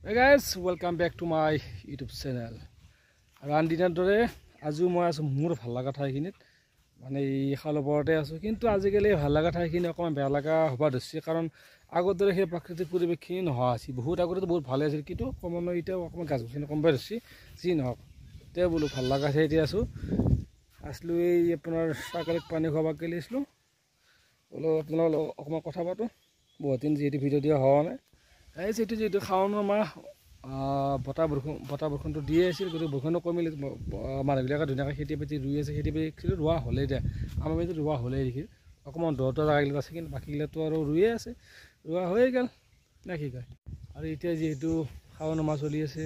Hey guys, welcome back to my YouTube channel. Around dinner dore azu moi asu mur bhal laga thai kinit mane ei khalo borte asu kintu ajikali bhal laga thai kini okon beya laga hoba dossi karon agor dore he prakritik poribesh kini noha asi bahut agore to bahut bhal asil kintu komono ite okon gaz gosini kombe dossi ji nohok te bolu bhal laga thai ti asu aslu ei apunar sakalik pani khaba keli aslu bolo apunar okon kotha pato bahut din jeti video dia howa nai এই যেটো যেটো খাওনৰ মা বটা বৰখনটো দিয়ে আছিল গতে বৰখনো কমিলে মানুহবিলাকে ধুনীয়াকৈ খেতি বাতি ৰুই আছে খেতি বাতি ৰোৱা হ'লেই দে আমাৰ বেটো ৰোৱা হ'লেই দেখি অকণমান দহটা জাগাগিলা আছে কিন্তু বাকীগিলাতো আৰু ৰুইয়ে আছে ৰোৱা হৈয়ে গ'ল নে কি কয় আৰু এতিয়া যিহেতু খাওনৰ মা চলি আছে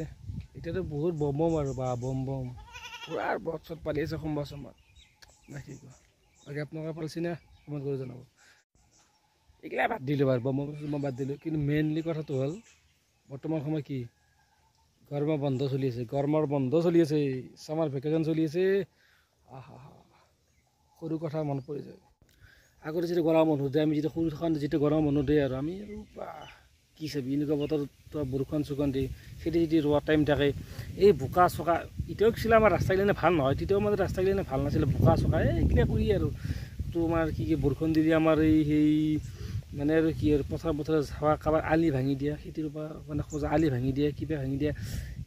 এতিয়াতো বহুত বম আৰু বা বম পুৰা বছত পালি আছে সম্ভৱ সম্ভৱ নে কি কয় বাকী আপোনালোকে পালিছেনে কমেণ্ট কৰি জনাব এগুলা বাদ দিলো বাৰু বম বাদ দিলো কিন্তু মেইনলি কথাটো হ'ল বৰ্তমান সময় কি গৰমৰ বন্ধ চলি আছে সামাৰ ভেকেশন চলি আছে সৰু কথা মনত পৰি যায় আগতে যেটো গৰম বন্ধ দিয়ে আমি যেটো সৰু থাকোঁতে যেটো গৰম বন্ধ দিয়ে আৰু আমি আৰু কি চাবি এনেকুৱা বতৰত বৰষুণ চুখন দি খেতি যদি ৰোৱা টাইম থাকে এই বোকা চকা এতিয়াও ছিল আমাৰ ৰাস্তাগিলানে ভাল নহয় তেতিয়াও মানে ৰাস্তাগিলানে ভাল নাছিলে বোকা চকা এইগিলা কৰি আৰু তোমাৰ কি বৰষুণ দি আমাৰ এই সেই মানে আৰু কি আৰু পথাৰ ঝাৱা কাবাৰ আলি ভাঙি দিয়া খেতিৰ পৰা মানে খোজা আলি ভাঙি দিয়ে কিবা ভাঙি দিয়ে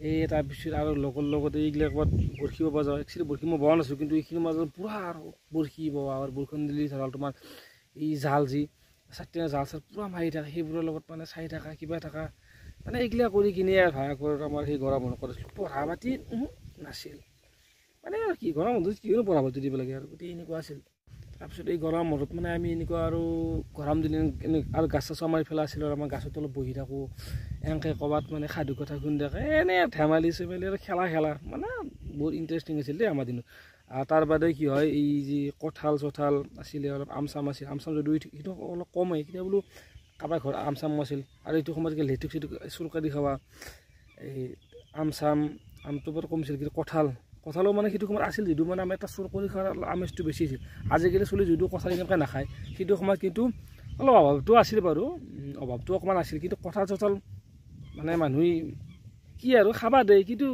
এই তাৰপিছত আৰু লগতে এইগিলা ক'ৰবাত বৰশী বাব যাওঁ একচুৱেলি বৰশী মই বোৱা নাছিলোঁ কিন্তু এইখিনি মাজত পুৰা আৰু বৰশী বোৱা আৰু বৰষুণ দিলে ধৰক তোমাৰ এই জাল যি চাৰিটা জাল চাল পুৰা মাৰি থাকে সেইবোৰৰ লগত মানে চাই থকা কিবা থকা মানে এইগিলা কৰি কিনে আৰু ভাড়া ঘৰত আমাৰ সেই গৰম বন্ধ কৰিছিলোঁ পঢ়া পাতি নাছিল মানে আৰু কি গৰম বন্ধত কিনো পঢ়া পাতি দিব লাগে আৰু গোটেই এনেকুৱা আছিল তাৰপিছত এই গৰম বন্ধত মানে আমি এনেকুৱা আৰু গৰম দিন আৰু গাছ চাছ মাৰি পেলাই আছিলোঁ আৰু আমাৰ গাছৰ তলত বহি থাকোঁ এনেকৈ ক'ৰবাত মানে সাধু কথা শুনি থাকে এনেই ধেমালি চেমালি আৰু খেলা মানে বহুত ইণ্টাৰেষ্টিং আছিল দেই আমাৰ দিনত আৰু তাৰ বাদে কি হয় এই যি কঁঠাল চঠাল আছিলে অলপ আম চাম আছিল আম চাম যদিও সেইটো অলপ কম হয় তেতিয়া বোলো কাৰোবাৰ ঘৰত আম চাম আছিল আৰু এইটো সময়ত লেটুক চেটুক চুৰকাৰি খাৱা এই আম চাম আমটো বৰ কমিছিল কিন্তু কঁঠালো মানে সেইটো সময়ত আছিল যদিও মানে আমি এটা চুৰ কৰি খোৱাৰ আমেজটো বেছি আছিল আজিকালি চলি যদিও কঁঠাল এনেকৈ নাখায় সেইটো সময়ত কিন্তু অলপ অভাৱটো আছিল বাৰু অভাৱটো অকণমান আছিল কিন্তু কঁঠাল চঠাল মানে মানুহে কি আৰু খাবা দেই কিন্তু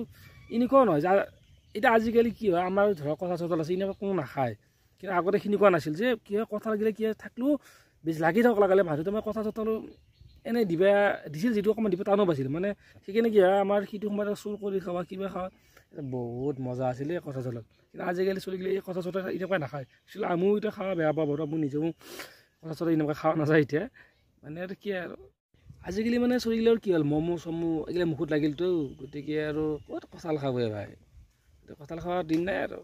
এনেকুৱাও নহয় যে এতিয়া আজিকালি কি হয় আমাৰ ধৰক কঁঠাল চঠাল আছে এনেকুৱা কোনো নাখায় কিন্তু আগতে সেনেকুৱা নাছিল যে কি হয় কঁঠালগিলা কি থাকলেও বেছি লাগি থাকক লগালে মানুহটো মানে কঁঠাল চঠালো এনেই দিছিল যিটো অকণমান দিব টানো পাইছিল মানে সেইকাৰণে কি হয় আমাৰ সেইটো সময়ত চুৰ কৰি খাৱা কিবা খাৱা বহুত মজা আছিলে কঁঠাল চঠাল কিন্তু আজিকালি চলিগিলে এই কঁঠাল চঠাল এনেকুৱাই নাখায় একচুৱেলি আমিও এতিয়া খাৱা বেয়া পাওঁ বাৰু মোৰ নিজেও কঁঠাল চঠাল এনেকুৱা খাৱা নাযায় এতিয়া মানে আৰু কি আৰু আজিকালি মানে চলিগিলে আৰু কি হ'ল ম'ম' চমো এইগিলা মুখত লাগিলতো গতিকে আৰু ক'ত কঁঠাল খাবই ভাই কঁঠাল খোৱাৰ দিন নাই আৰু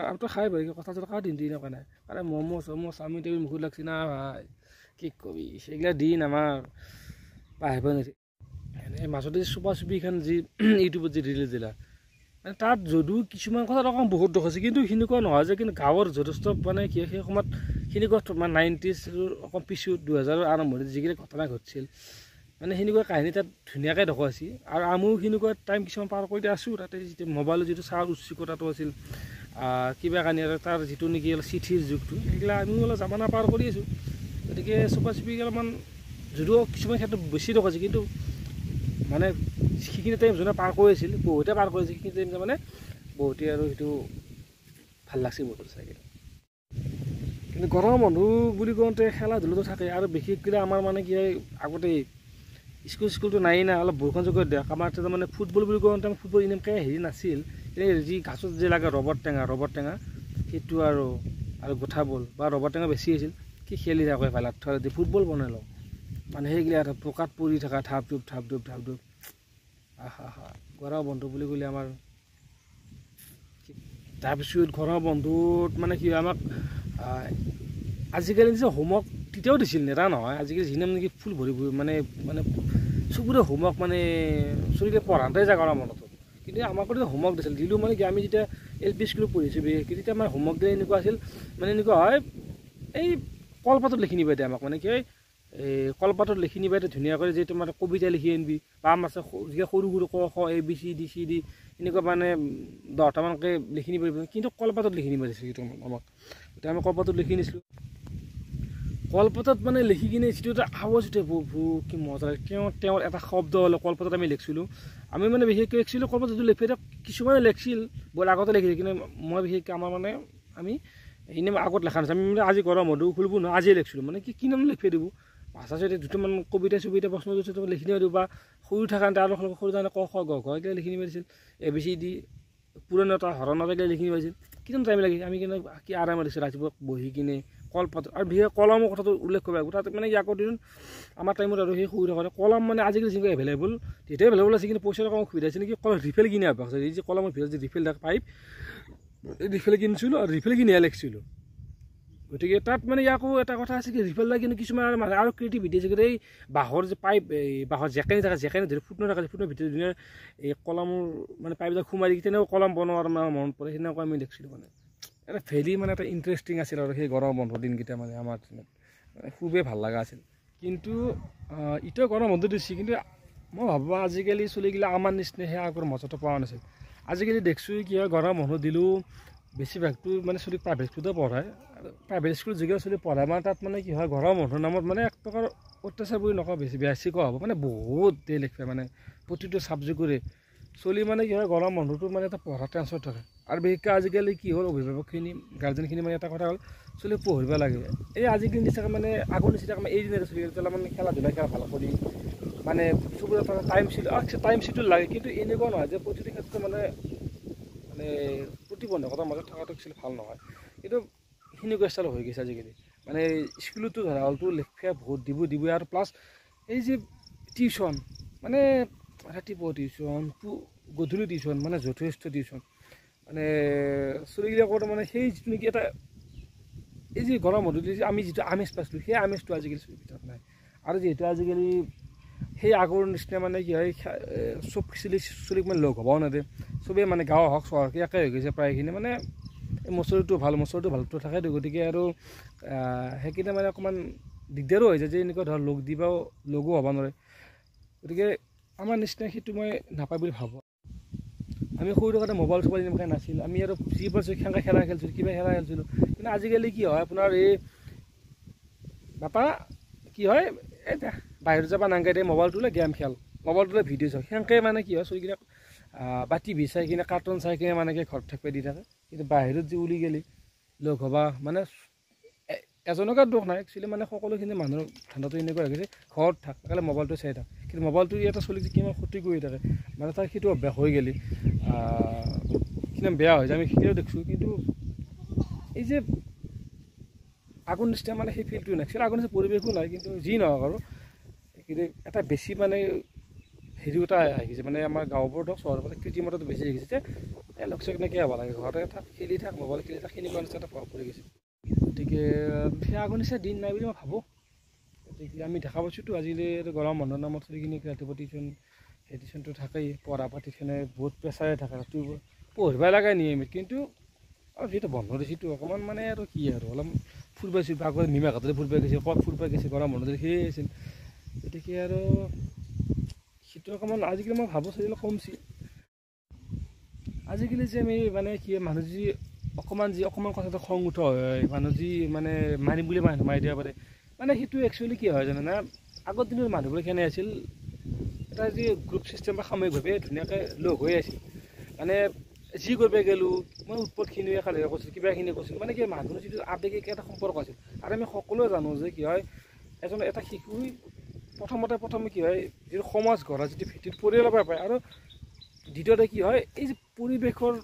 আমটো খাই বাৰু কঁঠাল চঠাল খোৱাৰ দিনটো এনেকুৱা নাই কাৰণ ম'ম' চমো চাওমিন টাউমিন মুখত লাগছি না ভাই কি কবি সেইগিলা দিন আমাৰ পাহিব নোৱাৰি এই মাজতে চুপা চুপিখন যি ইউটিউবত যি ৰিলিজ দিলা মানে তাত যদিও কিছুমান কথাত অকণ বহুত দুখ আছে কিন্তু সেনেকুৱা নহয় যে কিন্তু গাঁৱৰ যথেষ্ট মানে কি সেই সময়ত সেনেকুৱা মানে 90s অকণ পিছত 2000 আৰম্ভণিত যিবিলাক ঘটনা ঘটিছিল মানে সেনেকুৱা কাহিনী তাত ধুনীয়াকৈ দেখুৱাইছে আৰু আমিও সেনেকুৱা টাইম কিছুমান পাৰ কৰি আছোঁ তাতে যিটো মোবাইলৰ যিটো চাৰ উচ্চিকতাটো আছিল কিবা কাহিনী আৰু তাৰ যিটো নেকি অলপ চিঠিৰ যুগটো সেইগিলা আমিও অলপ জামানা পাৰ কৰি আছোঁ গতিকে চুপা চুপি অলপমান যদিও কিছুমান ক্ষেত্ৰত বেছি দেখুৱাইছে কিন্তু মানে সেইখিনি টাইম যোনে পাৰ কৰিছিল বহুতে পাৰ কৰিছিল সেইখিনি টাইম মানে বহুতে আৰু সেইটো ভাল লাগছে বহুত চাগে কিন্তু গৰম বন্ধু বুলি কওঁতে খেলা ধূলাটো থাকে আৰু বিশেষকৈ আমাৰ মানে কি হয় আগতে স্কুলটো নাই না অলপ বৰষুণ চৰষুণ দিয়ে আমাৰ তাতে মানে ফুটবল বুলি কওঁতে ফুটবল এনেকৈ হেৰি নাছিল এই যি গাছত যে লাগে ৰবৰ টেঙা সেইটো আৰু গোঠা বল বা ৰবৰ টেঙা বেছি আছিল কি খেলি থাকে ভাল থৈ দি ফুটবল বনাই লওঁ মানে সেইগিলা পকাত পৰি থকা ধাপ ধুপ গৰম বন্ধু বুলি ক'লে আমাৰ তাৰপিছত গৰম বন্ধুত মানে কি হয় আমাক আজিকালি যে হোমৱৰ্ক তেতিয়াও দিছিল নেৰা নহয় আজিকালি যিমান নেকি ফুল ভৰি মানে চবৰে হোমৱৰ্ক মানে চলিকে পঢ়াওঁতে যায় গৰম বন্ধত কিন্তু আমাক হোমৱৰ্ক দিছিল দিলোঁ মানে কি আমি যেতিয়া LP স্কুলত পঢ়িছোঁ তেতিয়া আমাৰ হোমৱৰ্ক দিলে এনেকুৱা আছিল মানে এনেকুৱা হয় এই কলপাতত লিখি নিবা দিয়ে আমাক মানে কি হয় এই কলপাতত লিখি নিবা ধুনীয়াকৈ যে তোমাৰ কবিতা লিখি আনিবি বা আমাৰ যিবিলাক সৰু ক খ ABCD এনেকুৱা মানে 10টামানকৈ লিখি নিব কিন্তু কলপাতত লিখি নিব দিছিল সেইটো আমাক এতিয়া আমি কলপাতত লিখি নিছিলোঁ কলপাতত মানে লিখি কিনে যিটো এটা আৱাজ উঠে কি মজা লাগে তেওঁৰ এটা শব্দ হ'লে কলপাতত আমি লিখিছিলোঁ আমি মানে বিশেষকৈ একচুৱেলি কলপাতত লিখি কিছুমানে লিখিছিল বৰ আগতে লিখিছিল কিন্তু মই বিশেষকৈ আমাৰ মানে আমি এনেই আগত লেখা নাছিল আমি মানে আজি গৰম হওঁ খুলিব নহয় আজিয়ে লিখিছিলোঁ মানে কি নাম লিখি দিব ভাষা চাইতে দুটামান কবিতা চবিতা প্ৰশ্ন লিখি দিব বা সৰু থাকাতে আৰু সৰু থাকোঁতে ক খ গ ঘ এইগিলা লিখি নিব দিছিল ABCD পুৰণতা হৰণতা এইগিলা লিখি নিব দিছিল কিমান টাইম লাগে আমি কিন্তু কি আৰাম দিছোঁ ৰাতিপুৱা বহি কিনে কলপাত আৰু বিশেষ কলমৰ কথাটো উল্লেখ কৰিব লাগিব তাত মানে আগৰ দিনত আমাৰ টাইমত আৰু সেই সৰু থাকোঁতে কলম মানে আজিকালি যিটো এভেইলেবল তেতিয়া এভেইলেবল আছে কিন্তু পইচাৰ অকণ অসুবিধা হৈছে নেকি কলম ৰিফিল কিনি আহক এই যে কলমৰ ভিতৰত যে ৰিফিল থাকে পাইপ ৰিফিল কিনিছিলোঁ আৰু ৰিফিল কিনিহে লিখিছিলোঁ গতিকে তাত মানে ইয়াকো এটা কথা আছে কি ৰিফিল লাগে কিন্তু কিছুমান মানে আৰু ক্ৰিয়েটিভিটি আছে এই বাঁহৰ যে পাইপ এই বাঁহৰ জেকেনি থাকে জেকেনি ধৰি ফুট নাথাকে ফুটৰ ভিতৰত ধুনীয়া এই কলমৰ মানে পাইপবিলাক সোমাই দি তেনেকুৱা কলম বনোৱাৰ মানে মনত পৰে সেনেকুৱা আমি লিখিছিলোঁ মানে এটা ভেৰি মানে এটা ইণ্টাৰেষ্টিং আছিল আৰু সেই গৰম বন্ধৰ দিনকেইটা মানে আমাৰ দিনত মানে খুবেই ভাল লগা আছিল কিন্তু এতিয়া গৰম বন্ধ দিছে কিন্তু মই ভাবোঁ আজিকালি চলিগিলা আমাৰ নিচিনা সেই আগৰ মজাটো পোৱা নাছিল আজিকালি দেখিছোঁ কি হয় গৰম বন্ধ দিলেও বেছিভাগটো মানে চলি প্ৰাইভেট স্কুলতে পঢ়ায় প্ৰাইভেট স্কুলত যিকেইটা চলি পঢ়ায় মানে তাত মানে কি হয় গৰম বন্ধৰ নামত মানে এক প্ৰকাৰ অত্যাচাৰ বুলি নকওঁ বেছি কোৱা হ'ব মানে বহুত দেৰি লিখে মানে প্ৰতিটো ছাবজেক্টৰে চলি মানে কি হয় গৰম বন্ধটো মানে এটা পঢ়াৰ টেনশ্যন থাকে আৰু বিশেষকৈ আজিকালি কি হ'ল অভিভাৱকখিনি গাৰ্জেনখিনি মানে এটা কথা হ'ল চলি পঢ়িব লাগে এই আজিকালি নিচিনাকৈ মানে আগৰ নিচিনাকৈ মানে এই দিনে চলি পেলাই মানে খেলা ধূলা খেলা ভাল কৰি মানে চবৰে এটা টাইম চিডিউল লাগে কিন্তু এনেকুৱা নহয় যে প্ৰতিটো ক্ষেত্ৰত মানে প্ৰতিবন্ধকতাৰ মাজত থকাটো একচুৱেলি ভাল নহয় কিন্তু সেনেকুৱা ষ্টাইল হৈ গৈছে আজিকালি মানে স্কুলতো ধৰা হ'লতো লিখা বহুত দিবই আৰু প্লাছ এই যে টিউশ্যন মানে ৰাতিপুৱা টিউশ্যন গধূলি টিউশ্যন মানে যথেষ্ট টিউশ্যন মানে চলিগিলাকৰ মানে সেই যিটো নেকি এটা এই যে গৰম বন্ধ আমি যিটো আমেজ পাইছিলোঁ সেই আমেজটো আজিকালি চলিৰ ভিতৰত নাই আৰু যিহেতু আজিকালি সেই আগৰ নিচিনা মানে কি হয় চব চলিক মানে লগ হ'বও নেদে চবেই মানে গাঁও হওক চহৰ একে হৈ গৈছে প্ৰায়খিনি মানে এই মচুৰিটো ভালটো থাকেতো গতিকে আৰু সেইকেইটা মানে অকণমান দিগদাৰো হৈ যায় যে এনেকুৱা ধৰ লগ দিবাও লগো হ'ব নোৱাৰে গতিকে আমাৰ নিচিনা সেইটো মই নাপায় বুলি ভাবোঁ আমি সৰু থাকোঁতে মোবাইল চোবাইল এনেকৈ নাছিল আমি আৰু যি পাইছোঁ খেলা খেলিছিলোঁ কিবা খেলা খেলিছিলোঁ কিন্তু আজিকালি কি হয় আপোনাৰ এই বাপা কি হয় এই বাহিৰত যাবা নাংগাই দিয়ে মোবাইলটোলৈ গেম খেল মোবাইলটোলৈ ভিডিঅ' চাওঁ সেনেকৈ মানে কি হয় চলিবিলাক বা টিভি চাই কিনে কাৰ্টুন চাই কিনে মানে কি ঘৰত থাকিব দি থাকে কিন্তু বাহিৰত যি উলি গেলি লগ হ'বা মানে এজনকে দুখ নাই একচুৱেলি মানে সকলোখিনি মানুহৰ ঠাণ্ডাটো এনেকুৱা হৈ গৈছে ঘৰত থাকালে মোবাইলটো চাই থাক কিন্তু মোবাইলটো এটা চলি কিমান ক্ষতি কৰি থাকে মানে তাৰ সেইটো অভ্যাস হৈ গেলি কিমান বেয়া হৈ যায় আমি সেইটোও দেখিছোঁ কিন্তু এই যে আগৰ নিচিনা মানে সেই ফিল্ডটো নাই একচুৱেলি আগৰ নিচিনা পৰিৱেশো নাই কিন্তু যি নহওক আৰু কিন্তু এটা বেছি মানে হেৰি এটা আহি গৈছে মানে আমাৰ গাঁওবোৰত হওক চহৰৰ পৰা কৃত্ৰিমতাটো বেছি আহি গৈছে যে এই লগ চগ নাকি হ'ব লাগে ঘৰতে থাক খেলি থাক মোবাইল খেলি থাক সেনেকুৱা নিচিনা এটা প্ৰভাৱ পৰি গৈছে গতিকে সেই আগৰ নিচিনা দিন নাই বুলি মই ভাবোঁ গতিকে আমি দেখা পাইছোঁতো আজিকালি গৰম বন্ধৰ নামত চলি কিনে ৰাতিপুৱা টিউশ্যন সেই টিউশ্যনটো থাকেই পঢ়া পাতিখনে বহুত প্ৰেছাৰে থাকে ৰাতিপুৱা পঢ়িবই লাগে নিয়মিত কিন্তু আৰু যিহেতু বন্ধ দিছিলোঁ অকণমান মানে আৰু কি আৰু অলপ ফুৰিব গৈছোঁ আগতে নিমাঘাটতে ফুৰিব গৈছে ক'ত ফুৰিব গৈছে গৰম বন্ধ দি সেয়ে আছিল গতিকে আৰু সেইটো অকণমান আজিকালি মই ভাবোঁ চাগে কমছি আজিকালি যে আমি মানে কি মানুহ যি অকণমান কথাটো খং উঠা হয় মানুহ যি মানে মাৰিম বুলি মানুহ মাৰি দিব পাৰে মানে সেইটো একচুৱেলি কি হয় জানে না আগৰ দিনৰ মানুহবোৰ কেনে আছিল এটা যি গ্ৰুপ ছিষ্টেম বা সামূহিকভাৱে ধুনীয়াকৈ লগ হৈ আছিল মানে যি কৰিব গ'লোঁ মই উৎপদখিনিয়ে খালি কৈছিলোঁ কিবাখিনি কৈছিলোঁ মানে কি মানুহৰ যিটো আৱেগিক এটা সম্পৰ্ক আছিল আৰু আমি সকলোৱে জানো যে কি হয় এটা শিশুই প্ৰথমে কি হয় যিটো সমাজ গঢ়া যিটো ভিত্তিত পৰিয়ালৰ পৰা পায় আৰু দ্বিতীয়তে কি হয় এই যে পৰিৱেশৰ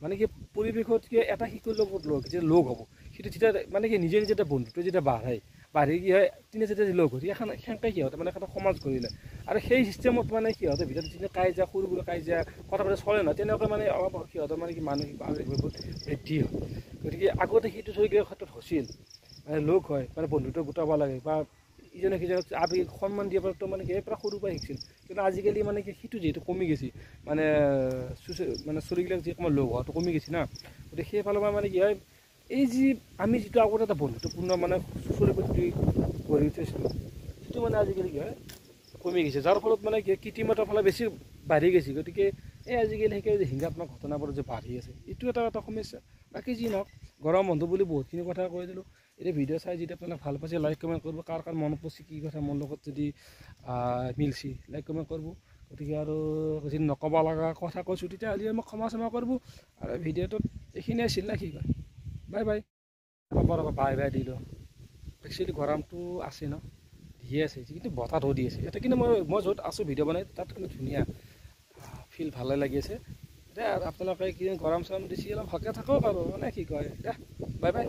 মানে কি পৰিৱেশত কি এটা শিশুৰ লগত যেতিয়া লগ হ'ব সেইটো যেতিয়া মানে কি নিজে এটা বন্ধুত্ব যেতিয়া বাঢ়ি কি হয় তিনি যেতিয়া লগ হয় সেনেকৈ সিহঁতে মানে এটা সমাজ গঢ়িলে আৰু সেই চিষ্টেমত মানে সিহঁতৰ ভিতৰত যেতিয়া কাজিয়া সৰু সৰু কাজিয়া কথা পাতি চলে নহয় তেনেকৈ মানে অলপ সিহঁতৰ মানে কি মানসিক আৱেগবোৰ বৃদ্ধি হয় গতিকে আগতে সেইটো চলিৰ ক্ষেত্ৰত হৈছিল মানে লগ হয় মানে বন্ধুত্ব গোটাব লাগে বা ইজনে সিজনক আৱেগিক সন্মান দিয়া পৰাটো মানে কি প্ৰায় সৰুৰ পৰাই শিকিছিল কিন্তু আজিকালি মানে কি সেইটো যিহেতু কমি গৈছে মানে চলিবিলাক যি অকণমান লগ হোৱাটো কমি গৈছে না গতিকে সেইফালৰ পৰা মানে কি হয় এই যি আমি যিটো আগতে এটা বন্ধুত্বপূৰ্ণ মানে চলি গঢ়ি উঠিছিলোঁ সেইটো মানে আজিকালি কি হয় কমি গৈছে যাৰ ফলত মানে কি কৃত্ৰিমতাৰ ফালে বেছি বাঢ়ি গৈছে গতিকে এই আজিকালি সেইকাৰণে হিংসাত্মক ঘটনাবোৰ যে বাঢ়ি আছে এইটো এটা সমস্যা বাকী যি নহওক গৰম বন্ধ বুলি বহুতখিনি কথা কৈ দিলোঁ এতিয়া ভিডিঅ' চাই যদি আপোনালোকে ভাল পাইছে লাইক কমেণ্ট কৰিব, কাৰ মনত পৰিছে কি কথা মোৰ লগত যদি মিলছি লাইক কমেণ্ট কৰিব। গতিকে আৰু যদি নক'ব লগা কথা কৈছোঁ তেতিয়াহ'লে মোক ক্ষমা চমা কৰিব। আৰু ভিডিঅ'টোত এইখিনিয়ে আছিল নে কি কয়, বাই বাই। বাই বাই দিলোঁ। একচুৱেলি গৰমটো আছে ন, দিয়ে আছে কিন্তু বতাহটো দি আছে ইয়াতে, কিন্তু মই য'ত আছোঁ ভিডিঅ' বনাই তাত কিন্তু ধুনীয়া ফিল ভালে লাগি আছে। এতিয়া আপোনালোকে কি গৰম চৰম দিছে অলপ ভালকৈ থাকক আৰু মানে কি কয়, বাই বাই।